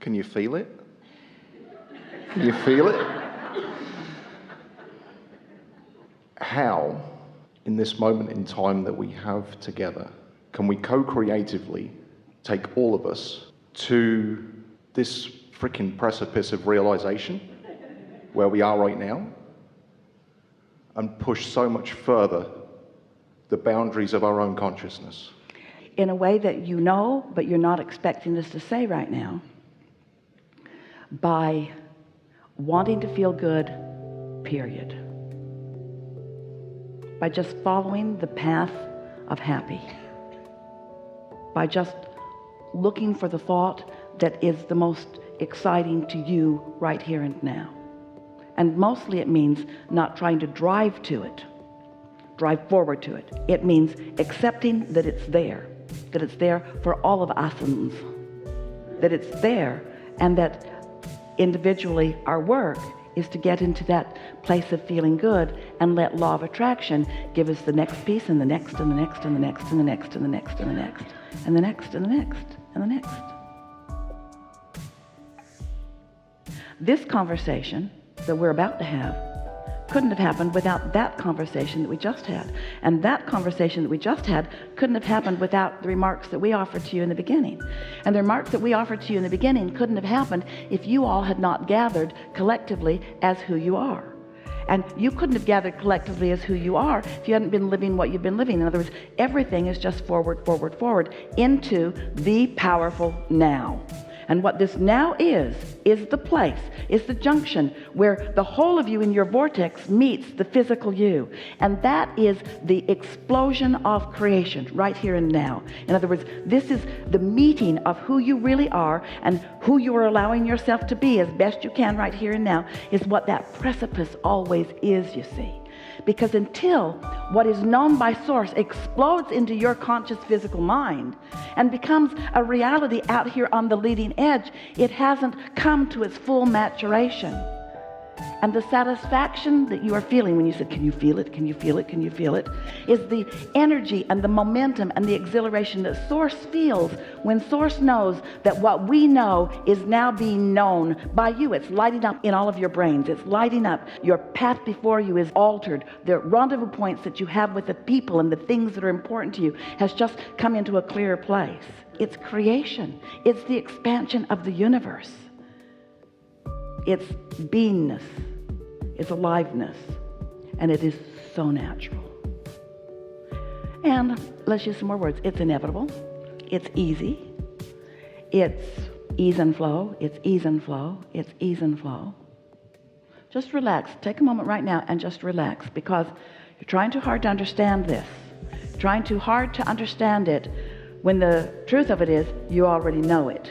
Can you feel it? Can you feel it? How, in this moment in time that we have together, can we co-creatively take all of us to this freaking precipice of realization where we are right now and push so much further the boundaries of our own consciousness? In a way that you know, but you're not expecting us to say right now, by wanting to feel good, period. By just following the path of happy. By just looking for the thought that is the most exciting to you right here and now. And mostly it means not trying to drive to it, drive forward to it. It means accepting that it's there for all of us, that it's there, and that individually our work is to get into that place of feeling good and let law of attraction give us the next piece and the next and the next and the next and the next and the next and the next and the next and the next and the next. This conversation that we're about to have couldn't have happened without that conversation that we just had. And that conversation that we just had couldn't have happened without the remarks that we offered to you in the beginning. And the remarks that we offered to you in the beginning couldn't have happened if you all had not gathered collectively as who you are. And you couldn't have gathered collectively as who you are if you hadn't been living what you've been living. In other words, everything is just forward, forward, forward into the powerful now. And what this now is the place, is the junction where the whole of you in your vortex meets the physical you. And that is the explosion of creation right here and now. In other words, this is the meeting of who you really are and who you are allowing yourself to be as best you can right here and now is what that precipice always is, you see. Because until what is known by source explodes into your conscious physical mind and becomes a reality out here on the leading edge, it hasn't come to its full maturation. And the satisfaction that you are feeling when you said, can you feel it? Can you feel it? Can you feel it? Is the energy and the momentum and the exhilaration that source feels when source knows that what we know is now being known by you. It's lighting up in all of your brains. It's lighting up. Your path before you is altered. The rendezvous points that you have with the people and the things that are important to you has just come into a clearer place. It's creation. It's the expansion of the universe. It's beingness, it's aliveness, and it is so natural. And let's use some more words. It's inevitable, it's easy, it's ease and flow, it's ease and flow, it's ease and flow. Just relax. Take a moment right now and just relax, because you're trying too hard to understand this, trying too hard to understand it when the truth of it is you already know it.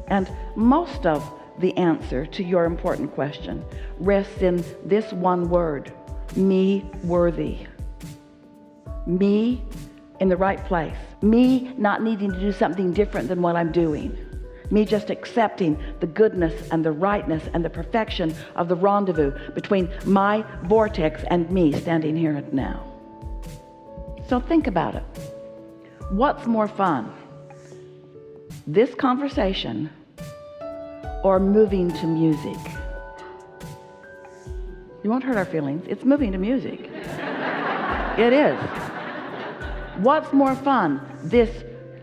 And most of the answer to your important question rests in this one word: me worthy. Me in the right place. Me not needing to do something different than what I'm doing. Me just accepting the goodness and the rightness and the perfection of the rendezvous between my vortex and me standing here and now. So think about it. What's more fun? This conversation or moving to music? You won't hurt our feelings. It's moving to music. It is. What's more fun? This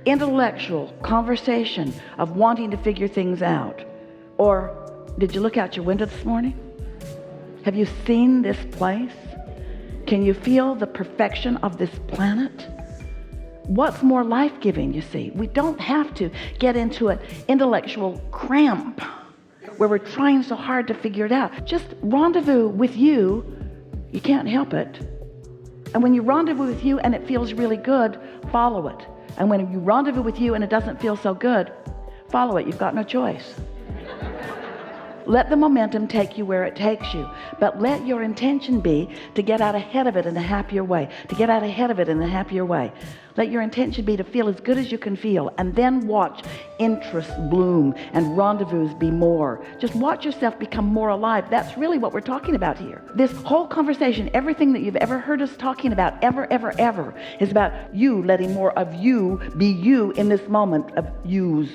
intellectual conversation of wanting to figure things out? Or did you look out your window this morning? Have you seen this place? Can you feel the perfection of this planet? What's more life-giving, you see? We don't have to get into an intellectual cramp where we're trying so hard to figure it out. Just rendezvous with you. You can't help it. And when you rendezvous with you and it feels really good, follow it. And when you rendezvous with you and it doesn't feel so good, follow it. You've got no choice. Let the momentum take you where it takes you, but let your intention be to get out ahead of it in a happier way, to get out ahead of it in a happier way. Let your intention be to feel as good as you can feel, and then watch interests bloom and rendezvous be more. Just watch yourself become more alive. That's really what we're talking about here. This whole conversation, everything that you've ever heard us talking about, ever, is about you letting more of you be you in this moment of yous.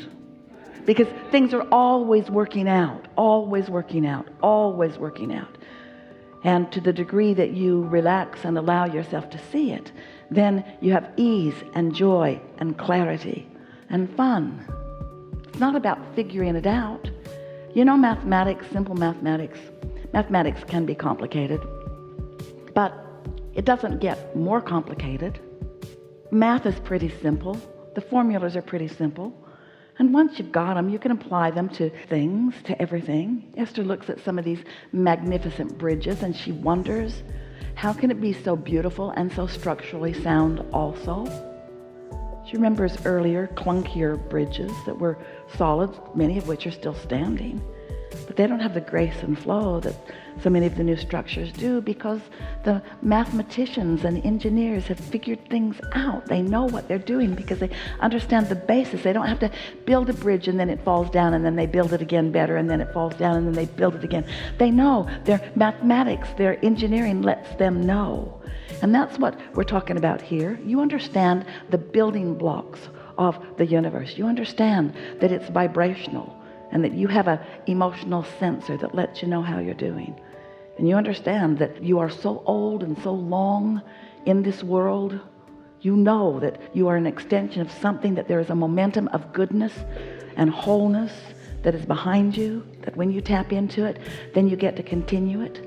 because things are always working out, always working out, always working out. And to the degree that you relax and allow yourself to see it, then you have ease and joy and clarity and fun. It's not about figuring it out. You know, mathematics, simple mathematics can be complicated, but it doesn't get more complicated. Math is pretty simple. The formulas are pretty simple. And once you've got them, you can apply them to things, to everything. Esther looks at some of these magnificent bridges and she wonders, how can it be so beautiful and so structurally sound also? She remembers earlier, clunkier bridges that were solid, many of which are still standing. But they don't have the grace and flow that so many of the new structures do, because the mathematicians and engineers have figured things out. They know what they're doing because they understand the basis. They don't have to build a bridge and then it falls down and then they build it again better and then it falls down and then they build it again. They know. Their mathematics, their engineering lets them know. And that's what we're talking about here. You understand the building blocks of the universe. You understand that it's vibrational and that you have an emotional sensor that lets you know how you're doing. And you understand that you are so old and so long in this world. You know that you are an extension of something, that there is a momentum of goodness and wholeness that is behind you, that when you tap into it, then you get to continue it.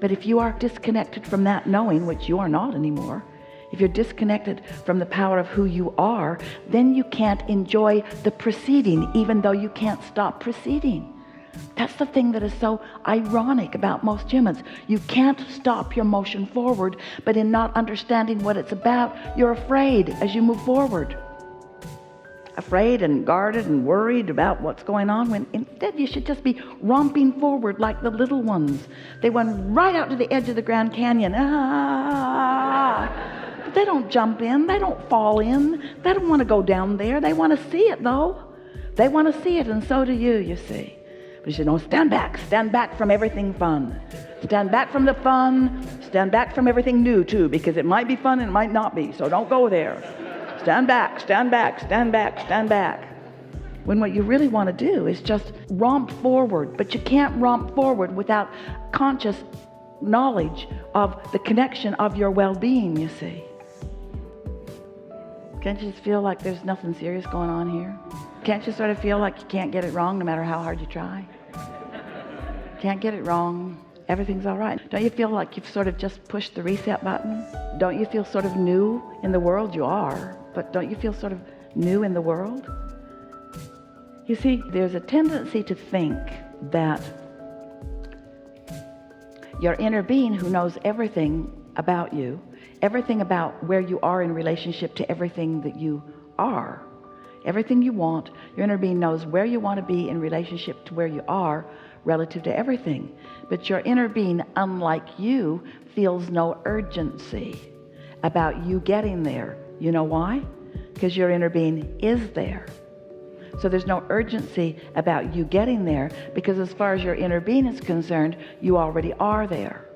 But if you are disconnected from that knowing, which you are not anymore, if you're disconnected from the power of who you are, then you can't enjoy the proceeding, even though you can't stop proceeding. That's the thing that is so ironic about most humans. You can't stop your motion forward, but in not understanding what it's about, you're afraid as you move forward. Afraid and guarded and worried about what's going on, when instead you should just be romping forward like the little ones. They went right out to the edge of the Grand Canyon. But they don't jump in. They don't fall in. They don't want to go down there. They want to see it, though. They want to see it, and so do you, you see. But you should know, stand back from everything fun. Stand back from the fun. Stand back from everything new, too, because it might be fun and it might not be, so don't go there. Stand back, stand back, stand back, stand back. When what you really want to do is just romp forward, but you can't romp forward without conscious knowledge of the connection of your well-being, you see. Can't you just feel like there's nothing serious going on here? Can't you sort of feel like you can't get it wrong no matter how hard you try? Can't get it wrong. Everything's all right. Don't you feel like you've sort of just pushed the reset button? Don't you feel sort of new in the world? You are, but don't you feel sort of new in the world? You see, there's a tendency to think that your inner being, who knows everything about you, everything about where you are in relationship to everything that you are, everything you want, your inner being knows where you want to be in relationship to where you are relative to everything. But your inner being, unlike you, feels no urgency about you getting there. You know why? Because your inner being is there. So there's no urgency about you getting there, because as far as your inner being is concerned, you already are there.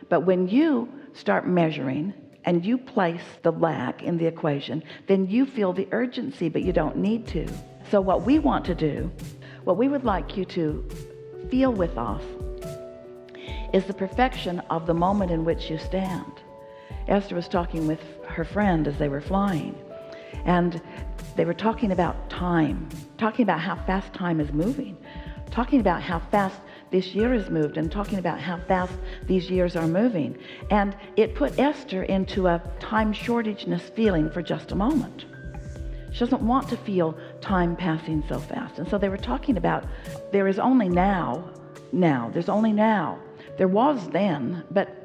But when you start measuring and you place the lack in the equation, then you feel the urgency, but you don't need to. So what we want to do, what we would like you to feel with us, is the perfection of the moment in which you stand. Esther was talking with her friend as they were flying, and they were talking about time, talking about how fast time is moving, talking about how fast this year has moved, and talking about how fast these years are moving. And it put Esther into a time shortageness feeling for just a moment. She doesn't want to feel time passing so fast. And so they were talking about, there is only now, there's only now. There was then, but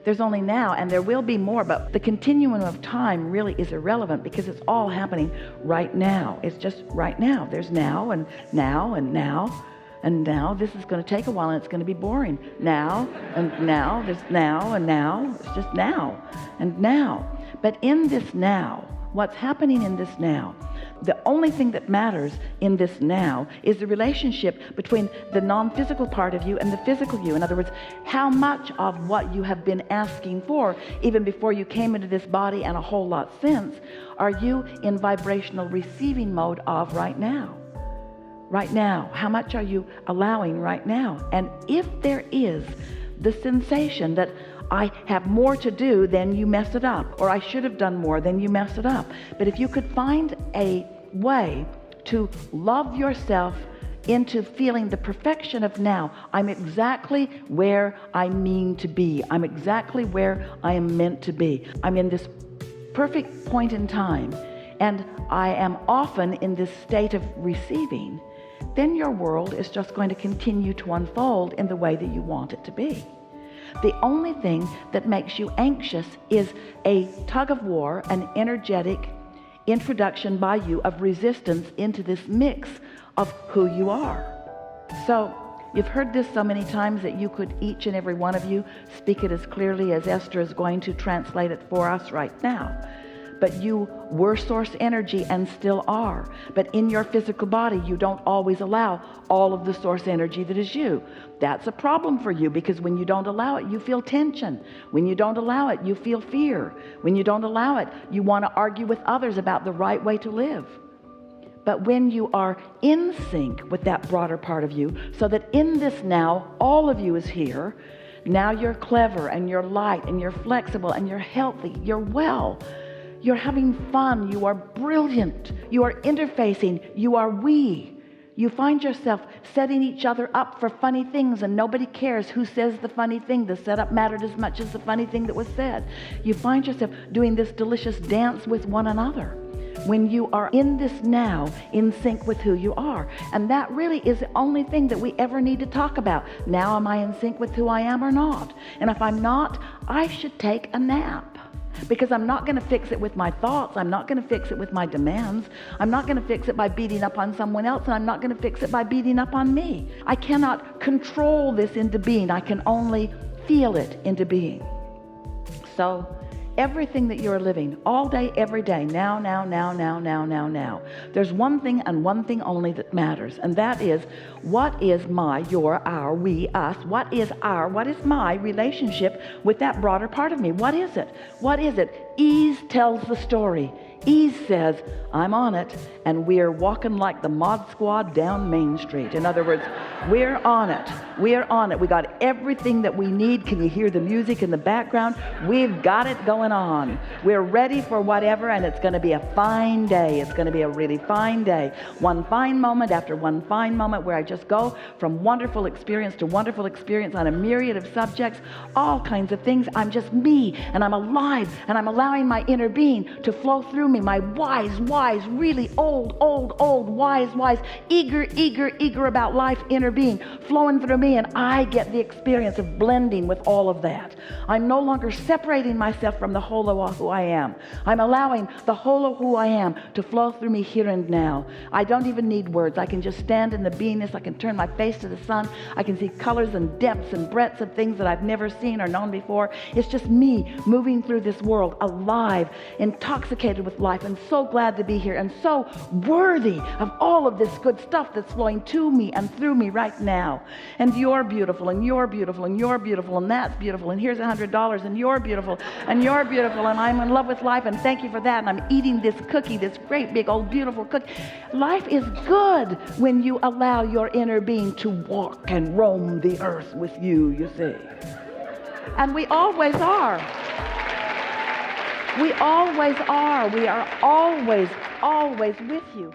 there's only now, and there will be more, but the continuum of time really is irrelevant, because it's all happening right now. It's just right now. There's now and now and now. And now this is going to take a while, and it's going to be boring. Now and now, there's now and now. It's just now and now. But in this now, what's happening in this now, the only thing that matters in this now is the relationship between the non-physical part of you and the physical you. In other words, how much of what you have been asking for, even before you came into this body and a whole lot since, are you in vibrational receiving mode of right now? right now? How much are you allowing right now? And if there is the sensation that I have more to do, then you mess it up, or I should have done more, then you mess it up. But if you could find a way to love yourself into feeling the perfection of now, I'm exactly where I mean to be. I'm exactly where I am meant to be. I'm in this perfect point in time, and I am often in this state of receiving. Then your world is just going to continue to unfold in the way that you want it to be. The only thing that makes you anxious is a tug of war, an energetic introduction by you of resistance into this mix of who you are. So you've heard this so many times that you could, each and every one of you, speak it as clearly as Esther is going to translate it for us right now. But you were source energy and still are. But in your physical body, you don't always allow all of the source energy that is you. That's a problem for you, because when you don't allow it, you feel tension. When you don't allow it, you feel fear. When you don't allow it, you want to argue with others about the right way to live. But when you are in sync with that broader part of you, so that in this now, all of you is here, now you're clever and you're light and you're flexible and you're healthy, you're well. You're having fun, you are brilliant, you are interfacing, you are we. You find yourself setting each other up for funny things, and nobody cares who says the funny thing. The setup mattered as much as the funny thing that was said. You find yourself doing this delicious dance with one another when you are in this now, in sync with who you are. And that really is the only thing that we ever need to talk about. Now, am I in sync with who I am or not? And if I'm not, I should take a nap. Because I'm not going to fix it with my thoughts. I'm not going to fix it with my demands. I'm not going to fix it by beating up on someone else, and I'm not going to fix it by beating up on me. I cannot control this into being. I can only feel it into being. So everything that you're living, all day, every day, now, there's one thing and one thing only that matters, and that is, what is my, your, our, we, us, what is my relationship with that broader part of me? What is it? What is it? Ease tells the story. Ease says, I'm on it, and we're walking like the Mod Squad down Main Street. In other words, we're on it. We're on it. We got everything that we need. Can you hear the music in the background? We've got it going on. We're ready for whatever, and it's going to be a fine day. It's going to be a really fine day. One fine moment after one fine moment, where I just go from wonderful experience to wonderful experience on a myriad of subjects, all kinds of things. I'm just me, and I'm alive, and I'm allowing my inner being to flow through me, my wise, really old, wise, eager about life inner being flowing through me, and I get the experience of blending with all of that. I'm no longer separating myself from the whole of who I am. I'm allowing the whole of who I am to flow through me here and now. I don't even need words. I can just stand in the beingness. I can turn my face to the sun. I can see colors and depths and breadths of things that I've never seen or known before. It's just me moving through this world, alive, intoxicated with life, and so glad to be here, and so worthy of all of this good stuff that's flowing to me and through me right now. And you're beautiful, and you're beautiful, and you're beautiful, and that's beautiful, and here's $100, and you're beautiful, and you're beautiful, and I'm in love with life, and thank you for that, and I'm eating this cookie, this great big old beautiful cookie. Life is good when you allow your inner being to walk and roam the earth with you, you see. And we always are. We always are. We are always with you.